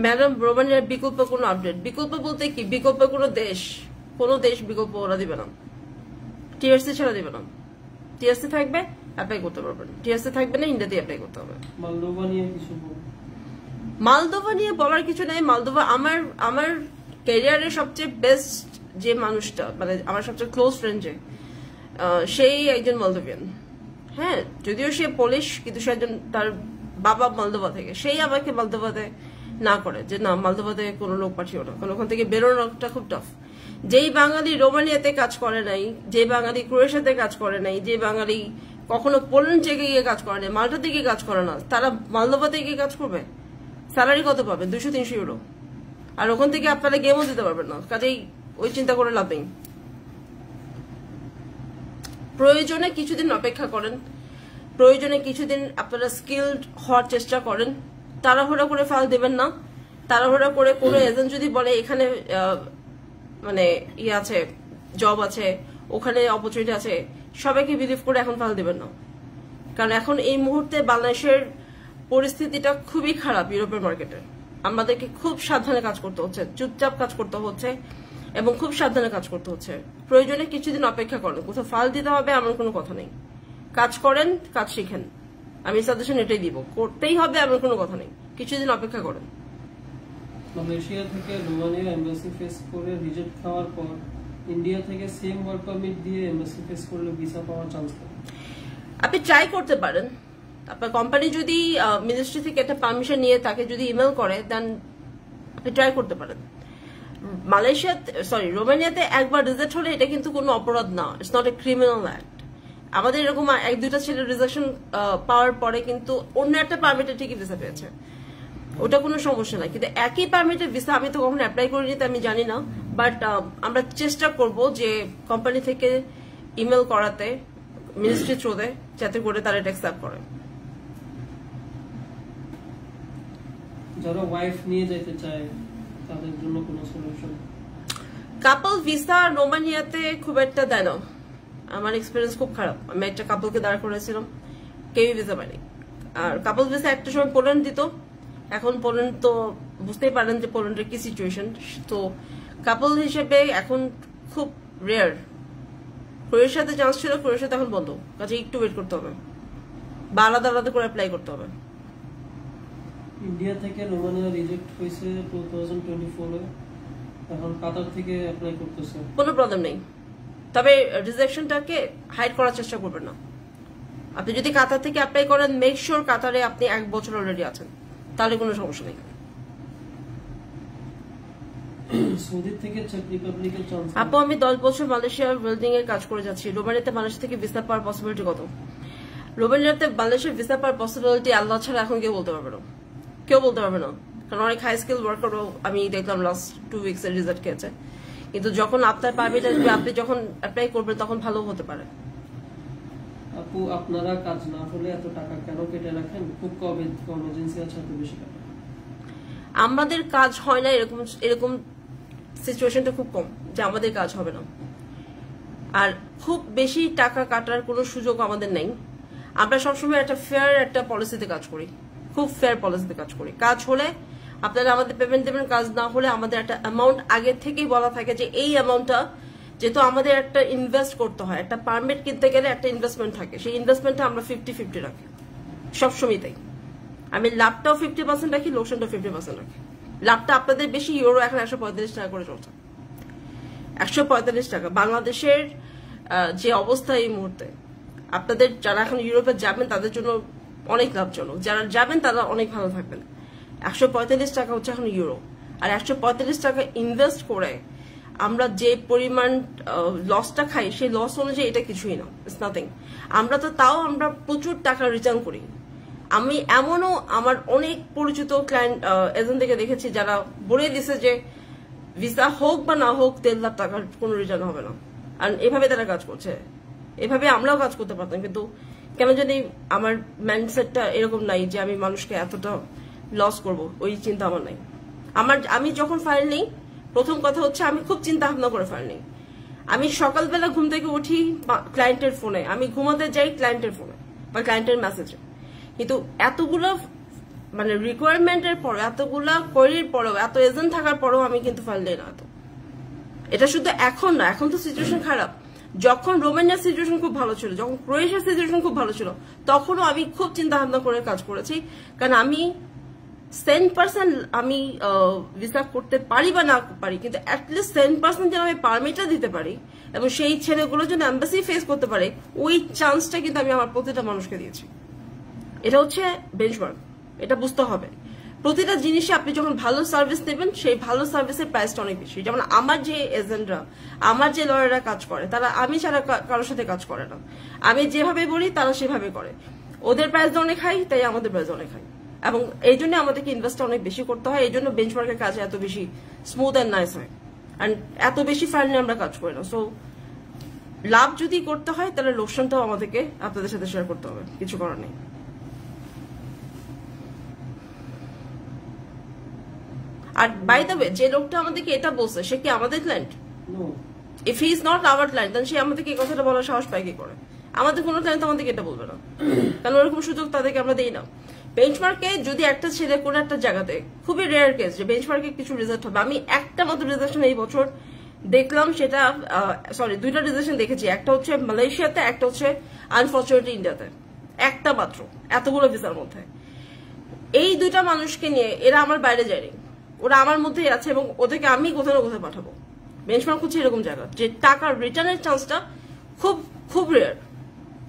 Madam, রোমানিয়ার বিকল্প কোনো আপডেট? বিকল্প বলতে কি? বিকল্প কোনো দেশ বিকল্প ওরা দিবে না, টিআরসি ছাড়া দিবে না। টিআরসি থাকবে অ্যাপ্লাই করতে পারবেন, টিআরসি থাকবে না ইন্ডিয়াতে অ্যাপ্লাই করতে হবে। মলদোভা নিয়ে কিছু? মালদোভা নিয়ে বলার কিছু নাই। মালদোভা আমার ক্যারিয়ারের সবচেয়ে বেস্ট যে মানুষটা, মানে আমার সবচেয়ে ক্লোজ ফ্রেন্ড যে, সেই একজন মলদোভিয়ান। হ্যাঁ, যদিও সে পোলিশ, কিন্তু সে একজন, তার বাবা মালদোভা থেকে। সেই আমাকে মালদোভাতে না করে যে না, মালদোভাতে কোনো লোক পাঠিও না, কারণ ওখান থেকে বেরোনোটা খুব টাফ। যেই বাঙালি রোমানিয়াতে কাজ করে নাই, যে বাঙালি ক্রোয়েশিয়াতে কাজ করে নাই, যে বাঙালি কখনো পোল্যান্ড চেকে গিয়ে কাজ করে নাই, মাল্টাতে গিয়ে কাজ করে না, তারা মালদোভাতে গিয়ে কাজ করবে? স্যালারি কত পাবে? 200-300 ইউরো। আর ওখান থেকে আপনারা গেমও দিতে পারবেন না, কাজেই ওই চিন্তা করে লাভ নেই। প্রয়োজনে কিছুদিন অপেক্ষা করেন, প্রয়োজনে কিছুদিন আপনারা স্কিলড হওয়ার চেষ্টা করেন। তাড়াহুড়া করে ফাইল দেবেন না। তাড়াহুড়া করে কোনো এজেন্ট যদি বলে এখানে মানে ইয়ে আছে, জব আছে, ওখানে অপরচুনিটি আছে, সবাইকে বিলিভ করে এখন ফাইল দেবেন না। কারণ এখন এই মুহূর্তে বাংলাদেশের পরিস্থিতিটা খুবই খারাপ ইউরোপের মার্কেটে। আমাদেরকে খুব সাবধানে কাজ করতে হচ্ছে, চুপচাপ কাজ করতে হচ্ছে এবং খুব সাবধানে কাজ করতে হচ্ছে। প্রয়োজনে কিছুদিন অপেক্ষা করেন, কোথাও ফাইল দিতে হবে এমন কোনো কথা নেই। কাজ করেন, কাজ শিখেন। আমি সাজেশন এটাই দিব, করতেই হবে এমন কোনো কথা নেই, কিছুদিন অপেক্ষা করেন। মালয়েশিয়া থেকে রোমানিয়া এমবাসি ফেস করে রিজেক্ট খাওয়ার পর ইন্ডিয়া থেকে সেম ওয়ার্ক পারমিট দিয়ে এমবাসি ফেস করলে ভিসা পাওয়ার চান্স থাকে? আপনি ট্রাই করতে পারেন। আপনার কোম্পানি যদি মিনিস্ট্রি থেকে একটা পারমিশন নিয়ে তাকে যদি ইমেল করে, দেন আপনি ট্রাই করতে পারেন। রোমানিয়াতে একবার রিজেক্ট হলে এটা কিন্তু কোনো অপরাধ না, it's not a criminal act. আমাদের এরকম এক দুইটা ছেলে রিজেকশন পাওয়ার পরে কিন্তু অন্য একটা পারমিটে ঠিকই ভিসা পেয়েছে, ওটা কোনো সমস্যা নাই। কিন্তু একই পারমিটের ভিসা আমি তো কখনো অ্যাপ্লাই করিনি, তো আমি জানি না। বাট আমরা চেষ্টা করব যে কোম্পানি থেকে ইমেল করাতে মিনিস্ট্রি থ্রুতে, যাতে করে তারা এটা অ্যাকসেপ্ট করে। যারা ওয়াইফ নিয়ে যেতে চায় তাদের জন্য কোনো সলিউশন? কাপল ভিসা রোমানিয়াতে খুব একটা দেয় না, আমার এক্সপিরিয়েন্স খুব খারাপ। আমি একটা কাপলকে দাঁড় করেছিলাম, কেউই ভিসা পায়নি। আর কাপল ভিসা একটা সময় পোল্যান্ড দিত, এখন পোল্যান্ড তো বুঝতেই পারেন যে পোল্যান্ডের কি সিচুয়েশন। তো কাপল হিসেবে এখন খুব রেয়ার। ক্রোয়েশিয়াতে চান্স ছিল, ক্রোয়েশিয়াতে এখন বন্ধ, কাজে একটু ওয়েট করতে হবে বা আলাদা আলাদা করে অ্যাপ্লাই করতে হবে। ইন্ডিয়া থেকে রোমানিয়া রিজেক্ট হয়েছে 2024-এ, এখন কাতার থেকে অ্যাপ্লাই করতেছে। কোনো প্রবলেম নেই, তবে রিজেকশনটাকে হাইড করার চেষ্টা করবেন না। আপনি যদি কাতার থেকে অ্যাপ্লাই করেন, মেক শিওর কাতারে আপনি 1 বছর অলরেডি আছেন, তাহলে কোনো সমস্যা নেই। সৌদি থেকে চেক রিপাবলিকের চান্স? আপু, আমি 10 বছর মালয়েশিয়া ওয়েল্ডিং এর কাজ করে যাচ্ছি। রোমানিয়াতে মালয়েশিয়া থেকে ভিসা পাওয়ার পসিবিলিটি কত? রোমানিয়াতে মালয়েশিয়া ভিসা পাওয়ার পসিবিলিটি আল্লাহ ছাড়া এখন কেউ বলতে পারবে না, কেউ বলতে পারবে না। কারণ অনেক হাই স্কিল ওয়ার্কারও আমি দেখলাম লাস্ট 2 উইকস এর রিজাল্ট খেয়েছে। কিন্তু যখন আপনার পারমিট আসবে, আপনি যখন অ্যাপ্লাই করবেন, তখন ভালো হতে পারে। আপু, আপনারা কাজ না হলে এত টাকা কেন কেটে রাখেন? খুব কম এজেন্সি আছে এত বেশি টাকা। আমাদের কাজ হয় না, এরকম সিচুয়েশনটা খুব কম যে আমাদের কাজ হবে না। আর খুব বেশি টাকা কাটার কোনো সুযোগ আমাদের নেই। আমরা সবসময় একটা ফেয়ার একটা পলিসিতে কাজ করি, খুব ফেয়ার পলিসিতে কাজ করি। কাজ হলে আপনারা আমাদের পেমেন্ট দেবেন, কাজ না হলে আমাদের একটা অ্যামাউন্ট আগে থেকেই বলা থাকে যে এই অ্যামাউন্টটা, যেহেতু আমাদের একটা ইনভেস্ট করতে হয়, একটা পারমিট কিনতে গেলে একটা ইনভেস্টমেন্ট থাকে, সেই ইনভেস্টমেন্টটা আমরা 50-50 রাখি সবসময়। তাই আমি লাভটাও 50% রাখি, লোকসানটাও 50% রাখি। লাভটা আপনাদের বেশি, ইউরো এখন 145 টাকা করে চলছে। 145 টাকা বাংলাদেশের যে অবস্থা এই মুহূর্তে, আপনাদের যারা এখন ইউরোপে যাবেন তাদের জন্য অনেক লাভজনক, যারা যাবেন তারা অনেক ভালো থাকবেন। 145 টাকা হচ্ছে এখন ইউরো। আর 145 টাকা ইনভেস্ট করে আমরা যে পরিমাণ লসটা খাই, সেই লস অনুযায়ী এটা কিছুই না, ইটস নাথিং। আমরা তো তাও আমরা প্রচুর টাকা রিটার্ন করি। আমি এমনও আমার অনেক পরিচিত ক্লায়েন্ট এজেন্ট থেকে দেখেছি যারা বলে দিছে যে ভিসা হোক বা না হোক 3 লাখ টাকার কোনো রিটার্ন হবে না। আর এভাবে তারা কাজ করছে, এভাবে আমরাও কাজ করতে পারতাম, কিন্তু কেন জানি আমার মাইন্ডসেটটা এরকম নাই যে আমি মানুষকে এতটা লস করব, ওই চিন্তা আমার নাই। আমি যখন ফাইল নেই, প্রথম কথা হচ্ছে আমি খুব চিন্তা ভাবনা করে ফাইল নেই। আমি সকালবেলা ঘুম থেকে উঠি ক্লায়েন্টের ফোনে, আমি ঘুমাতে যাই ক্লায়েন্টের ফোনে বা ক্লায়েন্টের মেসেজে। কিন্তু এতগুলো মানে রিকোয়ারমেন্টের পর, এতগুলা কোয়েরির পরেও, এত এজেন্ট থাকার পরেও আমি কিন্তু ফাইল দেই না। তো এটা শুধু এখন না, এখন তো সিচুয়েশন খারাপ। যখন রোমানিয়ার সিচুয়েশন খুব ভালো ছিল, যখন ক্রোয়েশিয়ার সিচুয়েশন খুব ভালো ছিল, তখনও আমি খুব চিন্তা ভাবনা করে কাজ করেছি। কারণ আমি 10% আমি ভিসা করতে পারি বা না পারি, কিন্তু অ্যাটলিস্ট 10% যেন আমি পারমিটটা দিতে পারি এবং সেই ছেলেগুলো যেন এম্বাসি ফেস করতে পারে, ওই চান্সটা কিন্তু আমি আমার প্রতিটা মানুষকে দিয়েছি। এটা হচ্ছে বেঞ্চমার্ক, এটা বুঝতে হবে। প্রতিটা জিনিসে আপনি যখন ভালো সার্ভিস নেবেন, সেই ভালো সার্ভিসের প্রাইসটা অনেক বেশি। যেমন আমার যে এজেন্টরা, আমার যে লয়াররা কাজ করে, তারা আমি ছাড়া কারোর সাথে কাজ করে না। আমি যেভাবে বলি তারা সেভাবে করে। ওদের প্রাইস অনেক হাই, তাই আমাদের প্রাইস অনেক হাই, এবং এই জন্য আমাদেরকে ইনভেস্ট অনেক বেশি করতে হয়। এই জন্য বেঞ্চমার্কের কাজ এত বেশি স্মুথ অ্যান্ড নাইস হয়, অ্যান্ড এত বেশি ফাইল নিয়ে আমরা কাজ করি না। সো লাভ যদি করতে হয়, তাহলে লোকসানটাও আমাদেরকে আপনাদের সাথে শেয়ার করতে হবে, কিছু করার নেই। আর বাই দ্য ওয়ে, যে লোকটা আমাদেরকে এটা বলছে, সে কি আমাদের client? If he is not our client, then সে আমাদেরকে এই কথাটা বলার সাহস পায় কি করে? আমাদের কোনো ক্লায়েন্ট আমাদেরকে এটা বলবে না, কারণ ওরকম সুযোগ তাদেরকে আমরা দিই না। বেঞ্চমার্কে যদি একটা ছেলে কোনো একটা জায়গাতে, খুবই রেয়ার কেস যে বেঞ্চমার্কে কিছু রেজাল্ট হবে। আমি একটা মাত্র রেজাল্ট এই বছর দেখলাম সেটা সরি দুইটা ডিসিশন দেখেছি, একটা হচ্ছে মালয়েশিয়াতে, একটা হচ্ছে আনফর্চুনেটলি ইন্ডিয়াতে, একটা মাত্র এতগুলো ভিসার মধ্যে। এই দুইটা মানুষকে নিয়ে এরা আমার বাইরে যায়নি, ওরা আমার মধ্যেই আছে এবং ওদেরকে আমি কোথাও না কোথাও পাঠাবো। বেঞ্চমার্ক হচ্ছে এরকম জায়গা যে টাকার রিটার্নের চান্সটা খুব খুব রেয়ার,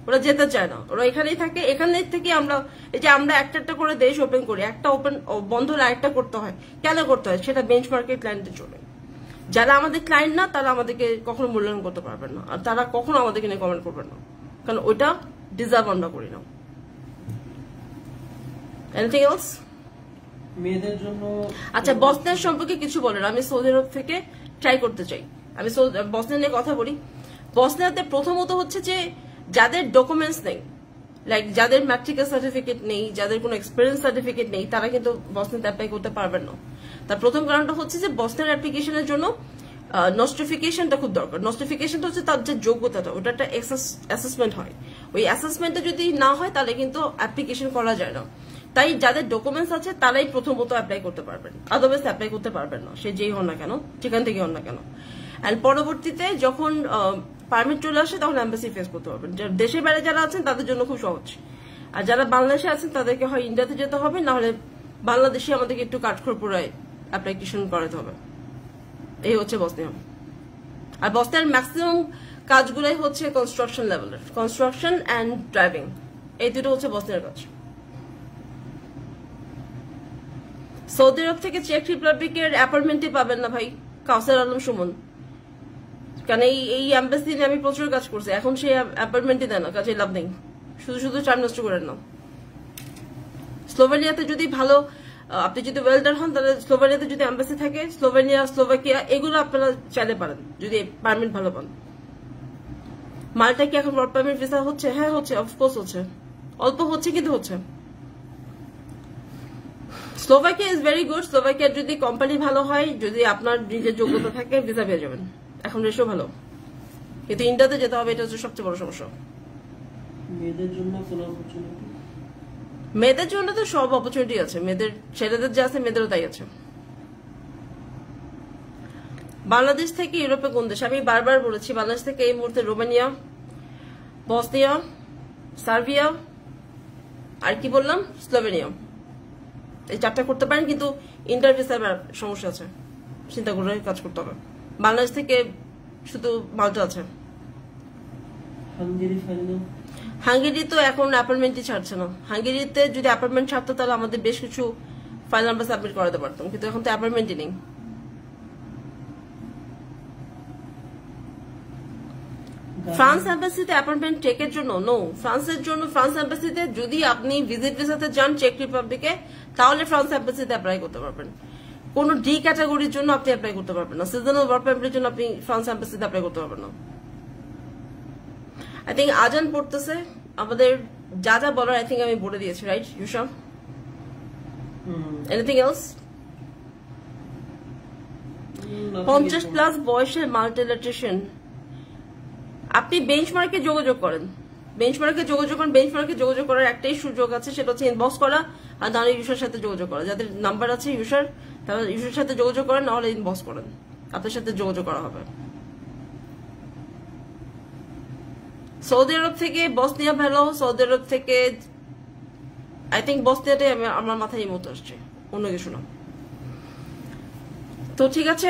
ওরা যেতে চায় না, ওরা এখানেই থাকে। এখানে থেকে আমরা এই যে আমরা একটা একটা করে দেশ ওপেন করি, একটা ওপেন বন্ধ হলে আরেকটা করতে হয়, কেন করতে হয়? সেটা বেঞ্চমার্কের ক্লায়েন্টের জন্য। যারা আমাদের ক্লায়েন্ট না তারা আমাদেরকে কখনো মূল্যায়ন করতে পারবেন না, আর তারা কখনো আমাদেরকে নিয়ে কমেন্ট করবেন না, কারণ ওইটা ডিজার্ভ আমরা করি না। Anything else? মেয়েদের জন্য আচ্ছা, বসনিয়া সম্পর্কে কিছু বলেন। আমি সৌদি আরব থেকে ট্রাই করতে চাই, আমি বসনিয়া নিয়ে কথা বলি। বসনিয়াতে প্রথমত হচ্ছে যে যাদের ডকুমেন্টস নেই, লাইক যাদের ম্যাট্রিকের সার্টিফিকেট নেই, যাদের কোনো এক্সপিরিয়েন্স সার্টিফিকেট নেই, তারা কিন্তু বসনিয়াতে অ্যাপ্লাই করতে পারবেন না। তার প্রথম কারণটা হচ্ছে যে বসনিয়ার অ্যাপ্লিকেশনের জন্য নস্টিফিকেশনটা খুব দরকার। নস্টিফিকেশনটা হচ্ছে তার যে যোগ্যতাটা, ওটা একটা অ্যাসেসমেন্ট হয়। ওই অ্যাসেসমেন্টটা যদি না হয় তাহলে কিন্তু অ্যাপ্লিকেশন করা যায় না। তাই যাদের ডকুমেন্টস আছে তারাই প্রথমত অ্যাপ্লাই করতে পারবেন, আদারওয়াইজ অ্যাপ্লাই করতে পারবেন না, সে যেই হন না কেন, যেখান থেকে হন না কেন। অ্যান্ড পরবর্তীতে যখন পারমিট চলে আসে তখন এম্বাসি ফেস করতে পারবেন। দেশের বাইরে যারা আছেন তাদের জন্য খুব সহজ, আর যারা বাংলাদেশে আছেন তাদেরকে হয় ইন্ডিয়াতে যেতে হবে, না হলে বাংলাদেশে আমাদেরকে একটু কাঠখড় পোড়ায় অ্যাপ্লিকেশন করাতে হবে। এই হচ্ছে বসনিয়া। আর বসনিয়ার ম্যাক্সিমাম কাজগুলোই হচ্ছে কনস্ট্রাকশন লেভেলের, কনস্ট্রাকশন অ্যান্ড ড্রাইভিং, এই দুটো হচ্ছে বসনিয়ার কাজ। সৌদি আরব থেকে চেক রিপাবলিকের অ্যাপয়েন্টমেন্টই পাবেন না ভাই, কাউসার আলম সুমন, কারণ এই এম্বাসি নিয়ে আমি প্রচুর কাজ করছি, এখন সেই অ্যাপয়েন্টমেন্টই দেয় না, কাজে লাভ নেই, শুধু শুধু টাইম নষ্ট করেন না। স্লোভেনিয়াতে যদি ভালো, আপনি যদি ওয়েলডার হন তাহলে স্লোভেনিয়াতে যদি এম্বাসি থাকে, স্লোভেনিয়া, স্লোভাকিয়া, এগুলো আপনারা চাইলে পারেন যদি পারমিট ভালো পান। মালটা কি এখন ওয়ার্ক পারমিট ভিসা হচ্ছে? হ্যাঁ হচ্ছে, অফকোর্স হচ্ছে, অল্প হচ্ছে কিন্তু হচ্ছে। Slovakia is very good. স্লোভাকিয়ার যদি কোম্পানি ভালো হয়, যদি আপনার নিজের যোগ্যতা থাকে, ভিসা পেয়ে যাবেন। এখন রেশিও ভালো, কিন্তু ইন্ডিয়াতে যেতে হবে, এটা হচ্ছে সবচেয়ে বড় সমস্যা। মেয়েদের জন্য কোনো অপরচুনিটি? মেয়েদের জন্য তো সব অপরচুনিটি আছে, মেয়েদের, ছেলেদের যা আছে মেয়েদেরও তাই আছে। বাংলাদেশ থেকে ইউরোপে কোন দেশ? আমি বারবার বলেছি বাংলাদেশ থেকে এই মুহূর্তে রোমানিয়া, বসনিয়া, সার্বিয়া, আর কি বললাম, স্লোভেনিয়া, এই চারটা করতে পারেন, কিন্তু ইন্টারভিউ সমস্যা আছে, চিন্তা করে কাজ করতে হবে। বাংলাদেশ থেকে শুধু মাল্টা আছে। হাঙ্গেরি তো এখন অ্যাপয়েন্টমেন্টই ছাড়ছে না। হাঙ্গেরিতে যদি অ্যাপয়েন্টমেন্ট ছাড়তো তাহলে আমাদের বেশ কিছু ফাইল আমরা সাবমিট করাতে পারতাম, কিন্তু এখন তো অ্যাপয়েন্টমেন্টই নেই। ফ্রান্স এম্বাসিতে অ্যাপয়েন্টমেন্ট চেকের জন্য নো। ফ্রান্সের জন্য, ফ্রান্স এম্বাসিতে যদি আপনি ভিজিট ভিসাতে যান চেক রিপাবলিকে, তাহলে ফ্রান্স এম্বাসিতে অ্যাপ্লাই করতে পারবেন। কোন ডি ক্যাটাগরির জন্য আপনি অ্যাপ্লাই করতে পারবেন না, সিজনাল ওয়ার্ক পারমিটের জন্য আপনি ফ্রান্স এম্বাসিতে অ্যাপ্লাই করতে পারবেন না। আই থিঙ্ক আজান পড়তেছে, আমাদের যা যা বলার আই থিঙ্ক আমি বলে দিয়েছি, রাইট ইউশা? Anything else? 50+ বয়সের মাল্টি ইলেকট্রিশিয়ান, আপনি বেঞ্চমার্কে যোগাযোগ করেন, বেঞ্চমার্কে যোগাযোগ করার একটাই সুযোগ আছে, সেটা হচ্ছে ইনবক্স করা, আর নাহলে ইউসার সাথে যোগাযোগ করা। যাদের নাম্বার আছে ইউসার, তারা ইউসার সাথে যোগাযোগ করেন, নাহলে ইনবক্স করেন, আপনার সাথে যোগাযোগ করা হবে। সৌদি আরব থেকে বসনিয়া ভালো, সৌদি আরব থেকে আই থিঙ্ক বসনিয়াটাই আমার মাথায় এই মতো আসছে, অন্য কিছু না। তো ঠিক আছে,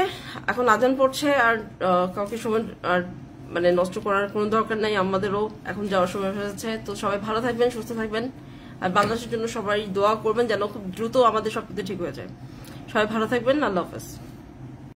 এখন আজান পড়ছে, আর কাউকে সময় আর মানে নষ্ট করার কোনো দরকার নাই, আমাদেরও এখন যাওয়ার সময় হয়েছে। তো সবাই ভালো থাকবেন, সুস্থ থাকবেন, আর বাংলাদেশের জন্য সবাই দোয়া করবেন যেন খুব দ্রুত আমাদের সবকিছু ঠিক হয়ে যায়। সবাই ভালো থাকবেন, আল্লাহ হাফেজ।